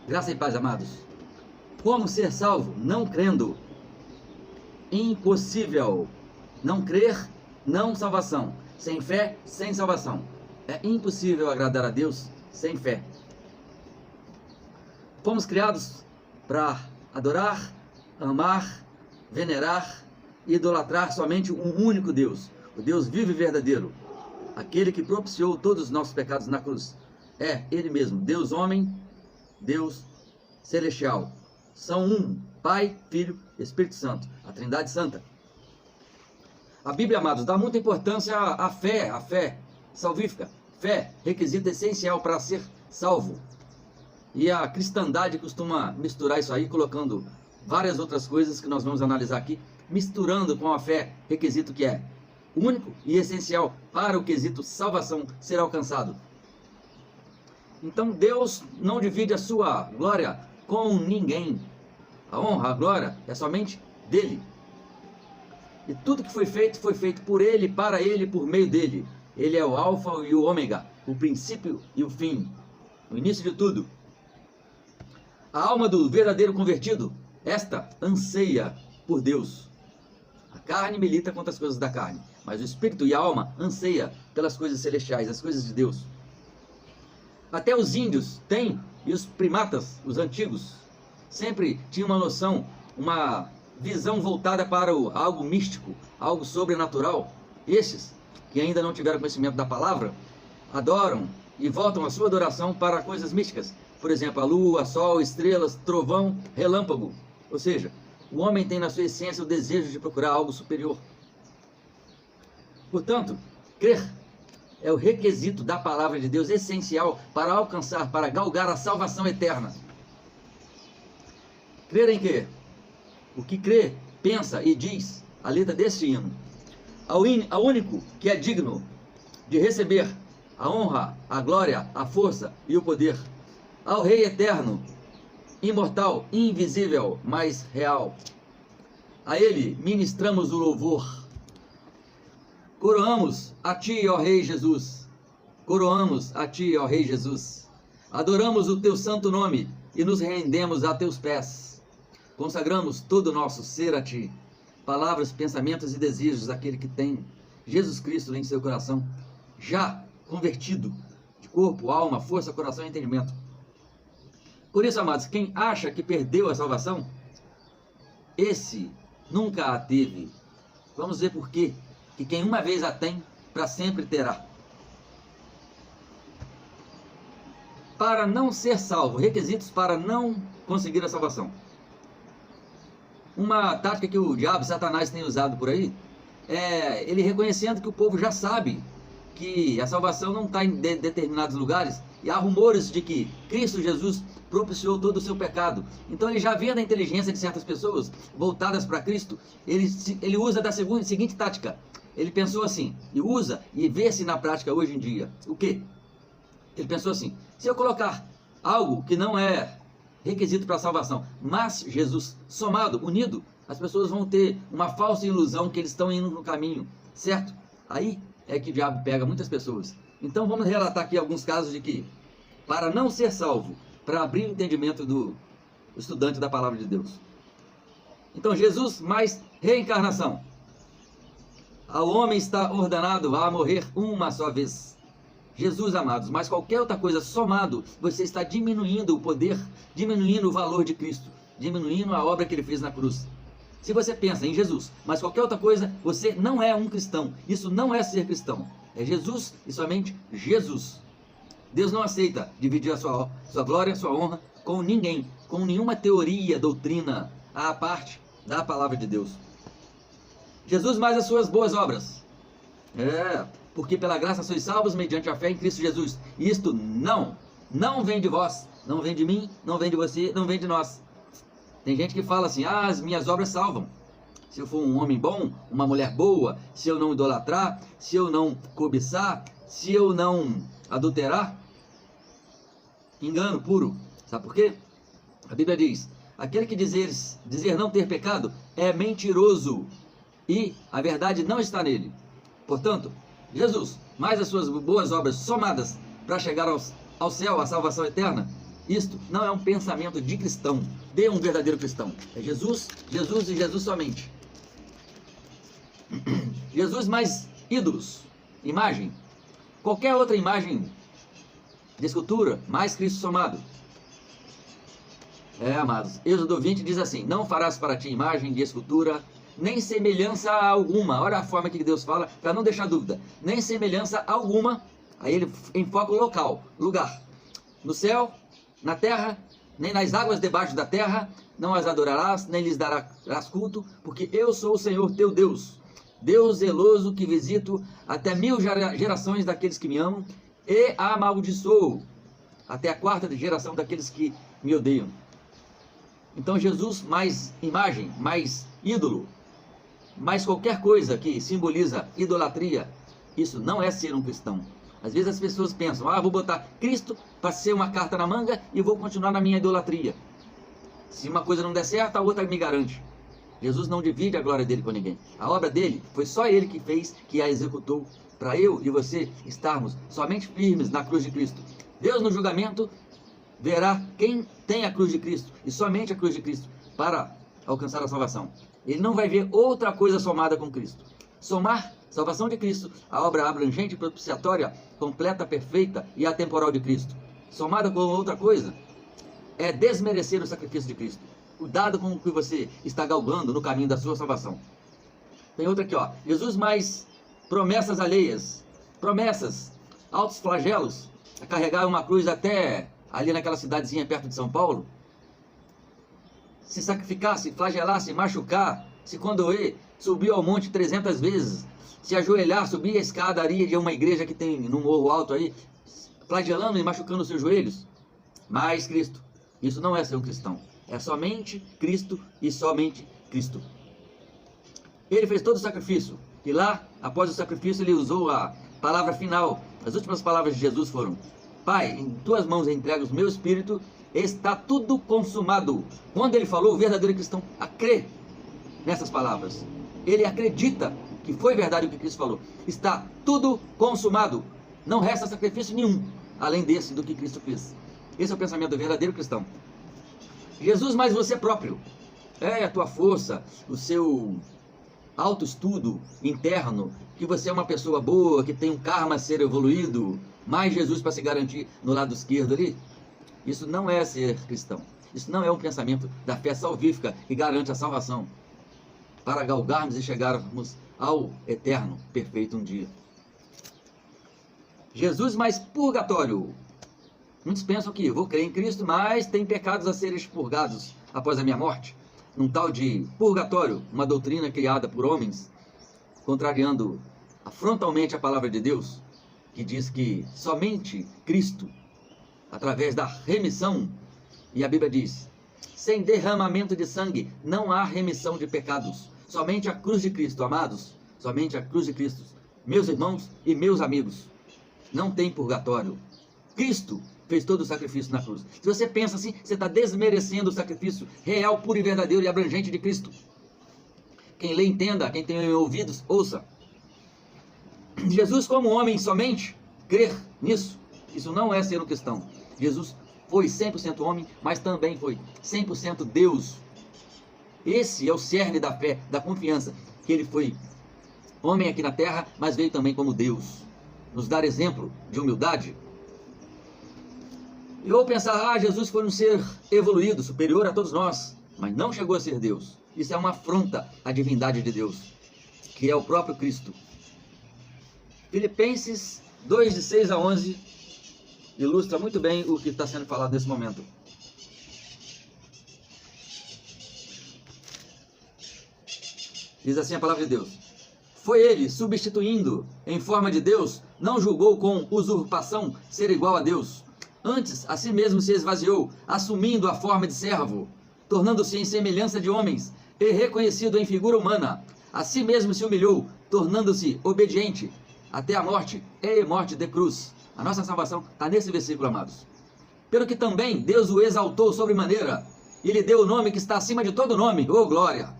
Graça e paz, amados. Como ser salvo não crendo? Impossível. Não crer, não salvação. Sem fé, sem salvação. É impossível agradar a Deus sem fé. Fomos criados para adorar, amar, venerar e idolatrar somente um único Deus, o Deus vivo e verdadeiro, aquele que propiciou todos os nossos pecados na cruz. É Ele mesmo, Deus homem, Deus celestial. São um, Pai, Filho, Espírito Santo, a Trindade Santa. A Bíblia, amados, dá muita importância à fé salvífica. Fé, requisito essencial para ser salvo. E a cristandade costuma misturar isso aí, colocando várias outras coisas que nós vamos analisar aqui, misturando com a fé, requisito que é único e essencial para o quesito salvação ser alcançado. Então Deus não divide a sua glória com ninguém. A honra, a glória é somente dele. E tudo que foi feito por ele, para ele, por meio dele. Ele é o alfa e o ômega, o princípio e o fim, o início de tudo. A alma do verdadeiro convertido, esta anseia por Deus. A carne milita contra as coisas da carne, mas o espírito e a alma anseia pelas coisas celestiais, as coisas de Deus. Até os índios têm, e os primatas, os antigos, sempre tinham uma noção, uma visão voltada para algo místico, algo sobrenatural. Esses, que ainda não tiveram conhecimento da palavra, adoram e voltam a sua adoração para coisas místicas. Por exemplo, a lua, sol, estrelas, trovão, relâmpago. Ou seja, o homem tem na sua essência o desejo de procurar algo superior. Portanto, crer é o requisito da palavra de Deus essencial para alcançar, para galgar a salvação eterna. Crer em quê? O que crê, pensa e diz a letra desse hino. Ao único que é digno de receber a honra, a glória, a força e o poder. Ao Rei eterno, imortal, invisível, mas real. A Ele ministramos o louvor. Coroamos a Ti, ó Rei Jesus. Coroamos a Ti, ó Rei Jesus. Adoramos o Teu santo nome e nos rendemos a Teus pés. Consagramos todo o nosso ser a Ti. Palavras, pensamentos e desejos daquele que tem Jesus Cristo em seu coração, já convertido, de corpo, alma, força, coração e entendimento. Por isso, amados, quem acha que perdeu a salvação, esse nunca a teve. Vamos ver por quê. Que quem uma vez a tem, para sempre terá. Para não ser salvo, requisitos para não conseguir a salvação. Uma tática que o diabo, Satanás, tem usado por aí, é ele reconhecendo que o povo já sabe que a salvação não está em determinados lugares, e há rumores de que Cristo Jesus propiciou todo o seu pecado. Então ele já vê da inteligência de certas pessoas voltadas para Cristo, ele usa da seguinte tática. Ele pensou assim, e usa, e vê-se na prática hoje em dia. O quê? Ele pensou assim, se eu colocar algo que não é requisito para a salvação, mas Jesus somado, unido, as pessoas vão ter uma falsa ilusão que eles estão indo no caminho, certo? Aí é que o diabo pega muitas pessoas. Então vamos relatar aqui alguns casos de que, para não ser salvo, para abrir o entendimento do estudante da palavra de Deus. Então Jesus mais reencarnação. Ao homem está ordenado a morrer uma só vez. Jesus, amados, mas qualquer outra coisa somado, você está diminuindo o poder, diminuindo o valor de Cristo, diminuindo a obra que Ele fez na cruz. Se você pensa em Jesus, mas qualquer outra coisa, você não é um cristão. Isso não é ser cristão. É Jesus e somente Jesus. Deus não aceita dividir a sua glória, a sua honra com ninguém, com nenhuma teoria, doutrina, à parte da palavra de Deus. Jesus mais as suas boas obras. Porque pela graça sois salvos mediante a fé em Cristo Jesus. Isto não vem de vós, não vem de mim, não vem de você, não vem de nós. Tem gente que fala assim, as minhas obras salvam. Se eu for um homem bom, uma mulher boa, se eu não idolatrar, se eu não cobiçar, se eu não adulterar. Engano puro. Sabe por quê? A Bíblia diz, aquele que dizer não ter pecado é mentiroso e a verdade não está nele. Portanto, Jesus, mais as suas boas obras somadas para chegar ao céu, à salvação eterna, Isto não é um pensamento de cristão, de um verdadeiro cristão. É Jesus, Jesus e Jesus somente. Jesus mais ídolos, imagem. Qualquer outra imagem de escultura, mais Cristo somado. Amados, Êxodo 20 diz assim: não farás para ti imagem de escultura, nem semelhança alguma. Olha a forma que Deus fala, para não deixar dúvida. Nem semelhança alguma. Aí ele enfoca o local, lugar. No céu, na terra, nem nas águas debaixo da terra, não as adorarás, nem lhes darás culto, porque eu sou o Senhor teu Deus, Deus zeloso, que visito até 1000 gerações daqueles que me amam, e amaldiçoo até a 4ª geração daqueles que me odeiam. Então Jesus mais imagem, mais ídolo, mais qualquer coisa que simboliza idolatria, isso não é ser um cristão. Às vezes as pessoas pensam: vou botar Cristo para ser uma carta na manga e vou continuar na minha idolatria. Se uma coisa não der certo, a outra me garante. Jesus não divide a glória dele com ninguém. A obra dele foi só ele que fez, que a executou, para eu e você estarmos somente firmes na cruz de Cristo. Deus no julgamento verá quem tem a cruz de Cristo, e somente a cruz de Cristo, para alcançar a salvação. Ele não vai ver outra coisa somada com Cristo. Somar salvação de Cristo, a obra abrangente e propiciatória, completa, perfeita e atemporal de Cristo, somada com outra coisa, é desmerecer o sacrifício de Cristo. Cuidado com o que você está galgando no caminho da sua salvação. Tem outra aqui, Jesus mais promessas alheias, promessas, altos flagelos, a carregar uma cruz até ali naquela cidadezinha perto de São Paulo, se sacrificar, se flagelar, se machucar, se condoer, subir ao monte 300 vezes, se ajoelhar, subir a escadaria de uma igreja que tem no morro alto aí, flagelando e machucando os seus joelhos. Mas Cristo, isso não é ser um cristão. É somente Cristo e somente Cristo. Ele fez todo o sacrifício. E lá, após o sacrifício, ele usou a palavra final. As últimas palavras de Jesus foram: Pai, em tuas mãos entrego o meu espírito, está tudo consumado. Quando ele falou, o verdadeiro cristão crê nessas palavras. Ele acredita que foi verdade o que Cristo falou. Está tudo consumado. Não resta sacrifício nenhum, além desse do que Cristo fez. Esse é o pensamento do verdadeiro cristão. Jesus mais você próprio. A tua força, o seu autoestudo interno, que você é uma pessoa boa, que tem um karma a ser evoluído, mais Jesus para se garantir no lado esquerdo ali. Isso não é ser cristão. Isso não é um pensamento da fé salvífica que garante a salvação, para galgarmos e chegarmos ao eterno, perfeito um dia. Jesus mais purgatório. Muitos pensam que vou crer em Cristo, mas tem pecados a serem expurgados após a minha morte. Num tal de purgatório, uma doutrina criada por homens, contrariando frontalmente a palavra de Deus, que diz que somente Cristo, através da remissão, e a Bíblia diz: sem derramamento de sangue não há remissão de pecados. Somente a cruz de Cristo, amados, somente a cruz de Cristo, meus irmãos e meus amigos. Não tem purgatório. Cristo fez todo o sacrifício na cruz. Se você pensa assim, você está desmerecendo o sacrifício real, puro e verdadeiro e abrangente de Cristo. Quem lê, entenda. Quem tem ouvidos, ouça. Jesus como homem somente, crer nisso, isso não é ser um cristão. Jesus foi 100% homem, mas também foi 100% Deus. Esse é o cerne da fé, da confiança, que ele foi homem aqui na terra, mas veio também como Deus, nos dar exemplo de humildade. E ou pensar, Jesus foi um ser evoluído, superior a todos nós, mas não chegou a ser Deus. Isso é uma afronta à divindade de Deus, que é o próprio Cristo. Filipenses 2, de 6 a 11, ilustra muito bem o que está sendo falado nesse momento. Diz assim a palavra de Deus: foi ele, substituindo em forma de Deus, não julgou com usurpação ser igual a Deus. Antes, a si mesmo se esvaziou, assumindo a forma de servo, tornando-se em semelhança de homens, e reconhecido em figura humana. A si mesmo se humilhou, tornando-se obediente, até a morte, e morte de cruz. A nossa salvação está nesse versículo, amados. Pelo que também Deus o exaltou sobremaneira, e lhe deu o nome que está acima de todo nome, glória!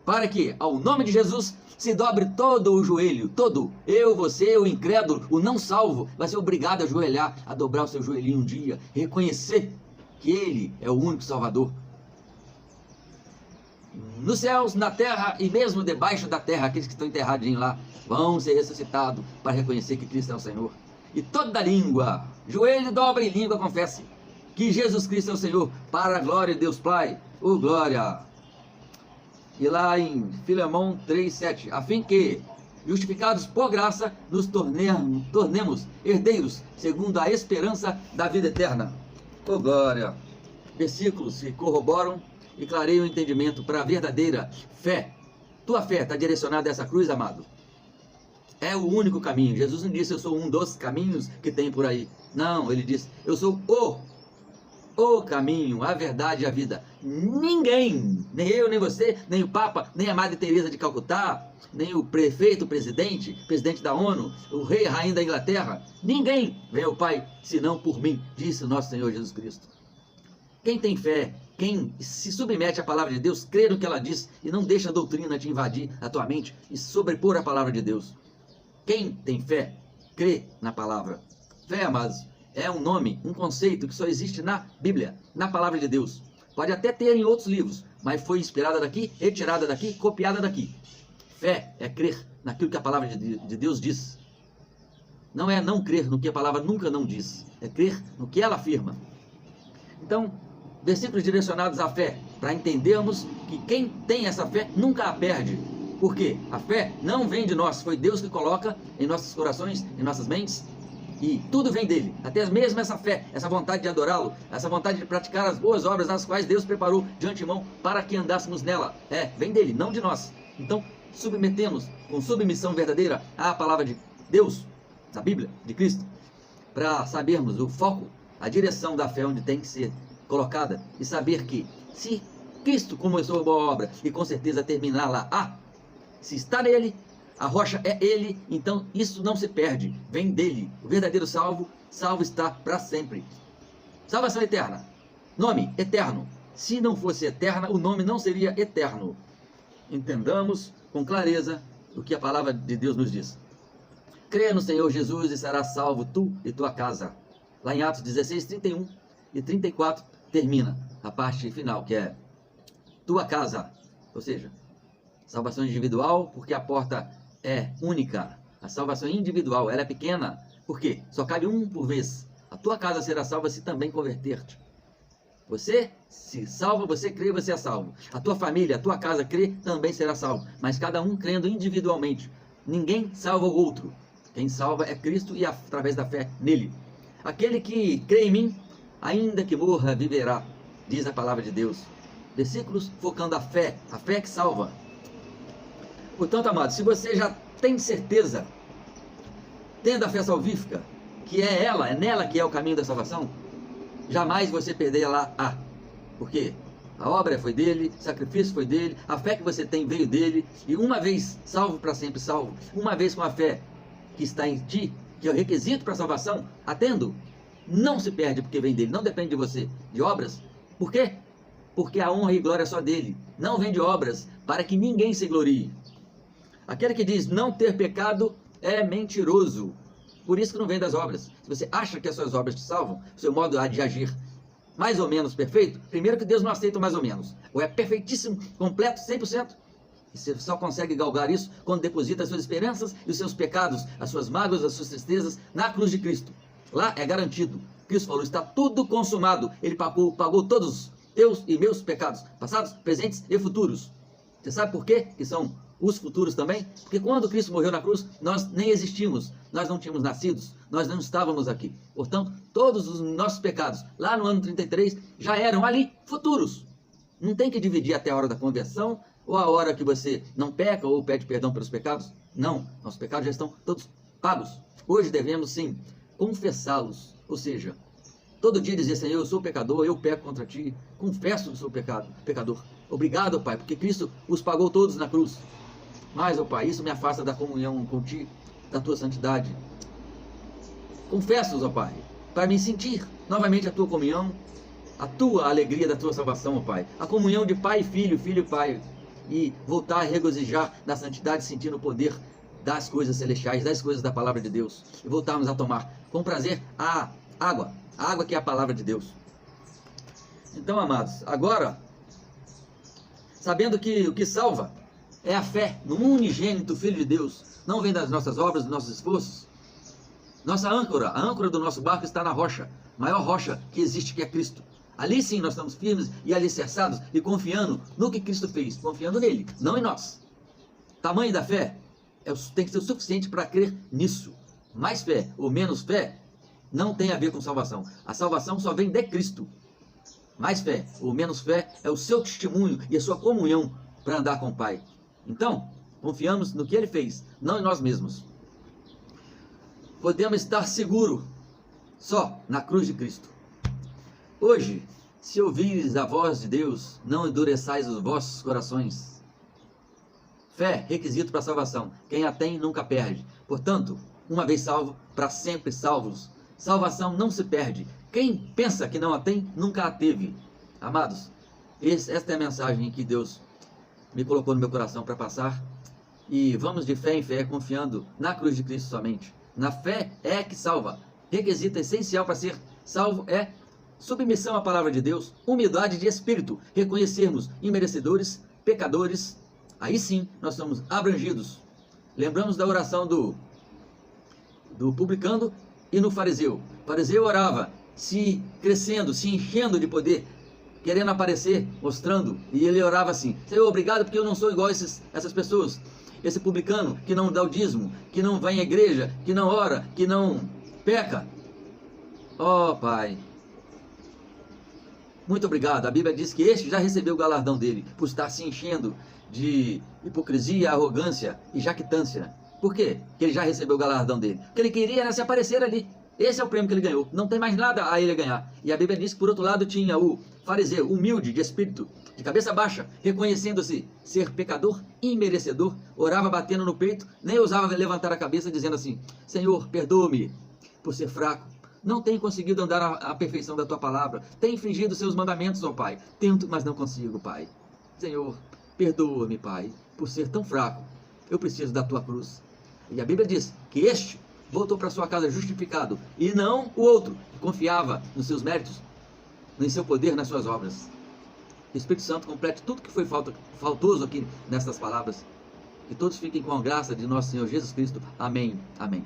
Para que, ao nome de Jesus, se dobre todo o joelho, todo, eu, você, o incrédulo, o não salvo, vai ser obrigado a ajoelhar, a dobrar o seu joelhinho um dia, reconhecer que Ele é o único Salvador. Nos céus, na terra e mesmo debaixo da terra, aqueles que estão enterradinhos lá, vão ser ressuscitados para reconhecer que Cristo é o Senhor. E toda língua, joelho dobra e língua confesse que Jesus Cristo é o Senhor, para a glória de Deus Pai. Oh, glória! E lá em Filemão 3,7, a fim que, justificados por graça, nos tornemos herdeiros, segundo a esperança da vida eterna. Oh, glória! Versículos que corroboram e clareiam o entendimento para a verdadeira fé. Tua fé está direcionada a essa cruz, amado. É o único caminho. Jesus não disse, eu sou um dos caminhos que tem por aí. Não, ele disse, eu sou o caminho, a verdade e a vida. Ninguém, nem eu, nem você, nem o Papa, nem a Madre Teresa de Calcutá, nem o prefeito, o presidente da ONU, o rei, a rainha da Inglaterra, ninguém vem ao Pai, senão por mim, disse o nosso Senhor Jesus Cristo. Quem tem fé, quem se submete à palavra de Deus, crê no que ela diz e não deixa a doutrina te invadir a tua mente e sobrepor a palavra de Deus. Quem tem fé, crê na palavra. Fé, amados, é um nome, um conceito que só existe na Bíblia, na palavra de Deus. Pode até ter em outros livros, mas foi inspirada daqui, retirada daqui, copiada daqui. Fé é crer naquilo que a palavra de Deus diz. Não é não crer no que a palavra nunca não diz, é crer no que ela afirma. Então, versículos direcionados à fé, para entendermos que quem tem essa fé nunca a perde. Por quê? A fé não vem de nós, foi Deus que coloca em nossos corações, em nossas mentes, e tudo vem dele, até mesmo essa fé, essa vontade de adorá-lo, essa vontade de praticar as boas obras nas quais Deus preparou de antemão para que andássemos nela. Vem dele, não de nós. Então, submetemos com submissão verdadeira à palavra de Deus, da Bíblia, de Cristo, para sabermos o foco, a direção da fé onde tem que ser colocada e saber que se Cristo começou a boa obra e com certeza terminar lá, se está nele, a rocha é ele, então isso não se perde, vem dele. O verdadeiro salvo está para sempre. Salvação eterna, nome eterno. Se não fosse eterna, o nome não seria eterno. Entendamos com clareza o que a palavra de Deus nos diz. Creia no Senhor Jesus e serás salvo tu e tua casa. Lá em Atos 16, 31 e 34 termina a parte final, que é tua casa, ou seja, salvação individual, porque a porta é única. A salvação individual, ela é pequena, porque só cabe um por vez. A tua casa será salva se também converter-te. Você se salva, você crê, você é salvo. A tua família, a tua casa crê, também será salvo. Mas cada um crendo individualmente. Ninguém salva o outro. Quem salva é Cristo e através da fé nele. Aquele que crê em mim, ainda que morra, viverá, diz a palavra de Deus. Versículos focando a fé que salva. Portanto, amados, se você já tem certeza, tendo a fé salvífica, que é nela que é o caminho da salvação, jamais você perderá porque a obra foi dele, o sacrifício foi dele, a fé que você tem veio dele, e uma vez salvo, para sempre salvo, uma vez com a fé que está em ti, que é o requisito para a salvação, atendo, não se perde porque vem dele, não depende de você, de obras. Por quê? Porque a honra e glória é só dele, não vem de obras, para que ninguém se glorie. Aquele que diz não ter pecado é mentiroso. Por isso que não vem das obras. Se você acha que as suas obras te salvam, o seu modo de agir mais ou menos perfeito, primeiro que Deus não aceita mais ou menos. Ou é perfeitíssimo, completo, 100%. E você só consegue galgar isso quando deposita as suas esperanças e os seus pecados, as suas mágoas, as suas tristezas na cruz de Cristo. Lá é garantido. Cristo falou, está tudo consumado. Ele pagou todos os teus e meus pecados, passados, presentes e futuros. Você sabe por quê? Que são os futuros também? Porque quando Cristo morreu na cruz, nós nem existimos, nós não tínhamos nascidos, nós não estávamos aqui. Portanto, todos os nossos pecados, lá no ano 33, já eram ali futuros. Não tem que dividir até a hora da conversão, ou a hora que você não peca, ou pede perdão pelos pecados. Não, nossos pecados já estão todos pagos. Hoje devemos sim confessá-los, ou seja, todo dia dizer, Senhor, eu sou pecador, eu peco contra ti, confesso que sou pecador. Obrigado, Pai, porque Cristo os pagou todos na cruz. Mas, ó Pai, isso me afasta da comunhão contigo, da tua santidade. Confesso-os, ó Pai, para me sentir novamente a tua comunhão, a tua alegria da tua salvação, ó Pai. A comunhão de pai e filho, filho e pai. E voltar a regozijar na santidade, sentindo o poder das coisas celestiais, das coisas da palavra de Deus. E voltarmos a tomar com prazer a água que é a palavra de Deus. Então, amados, agora, sabendo que o que salva é a fé no unigênito Filho de Deus, não vem das nossas obras, dos nossos esforços. Nossa âncora, a âncora do nosso barco está na rocha, maior rocha que existe, que é Cristo. Ali sim nós estamos firmes e alicerçados e confiando no que Cristo fez, confiando nele, não em nós. Tamanho da fé tem que ser o suficiente para crer nisso. Mais fé ou menos fé não tem a ver com salvação. A salvação só vem de Cristo. Mais fé ou menos fé é o seu testemunho e a sua comunhão para andar com o Pai. Então, confiamos no que Ele fez, não em nós mesmos. Podemos estar seguros só na cruz de Cristo. Hoje, se ouvires a voz de Deus, não endureçais os vossos corações. Fé, requisito para a salvação. Quem a tem nunca perde. Portanto, uma vez salvo, para sempre salvos. Salvação não se perde. Quem pensa que não a tem, nunca a teve. Amados, esta é a mensagem que Deus me colocou no meu coração para passar. E vamos de fé em fé, confiando na cruz de Cristo somente. Na fé é que salva. Requisito essencial para ser salvo é submissão à palavra de Deus, humildade de espírito, reconhecermos imerecedores, pecadores. Aí sim nós somos abrangidos. Lembramos da oração do publicano e no fariseu. O fariseu orava, se crescendo, se enchendo de poder, querendo aparecer, mostrando, e ele orava assim: Senhor, obrigado porque eu não sou igual a essas pessoas. Esse publicano que não dá o dízimo, que não vai à igreja, que não ora, que não peca. Ó Pai, muito obrigado. A Bíblia diz que este já recebeu o galardão dele, por estar se enchendo de hipocrisia, arrogância e jactância. Por quê? Que ele já recebeu o galardão dele. Porque ele queria era se aparecer ali. Esse é o prêmio que ele ganhou. Não tem mais nada a ele ganhar. E a Bíblia diz que por outro lado tinha o fariseu, humilde de espírito, de cabeça baixa, reconhecendo-se ser pecador, imerecedor, orava batendo no peito, nem ousava levantar a cabeça dizendo assim: Senhor, perdoa-me por ser fraco. Não tenho conseguido andar à perfeição da tua palavra. Tenho infringido seus mandamentos, ó Pai. Tento, mas não consigo, Pai. Senhor, perdoa-me, Pai, por ser tão fraco. Eu preciso da tua cruz. E a Bíblia diz que este voltou para sua casa justificado, e não o outro, que confiava nos seus méritos, em seu poder, nas suas obras. O Espírito Santo complete tudo que foi faltoso aqui nestas palavras. Que todos fiquem com a graça de nosso Senhor Jesus Cristo. Amém. Amém.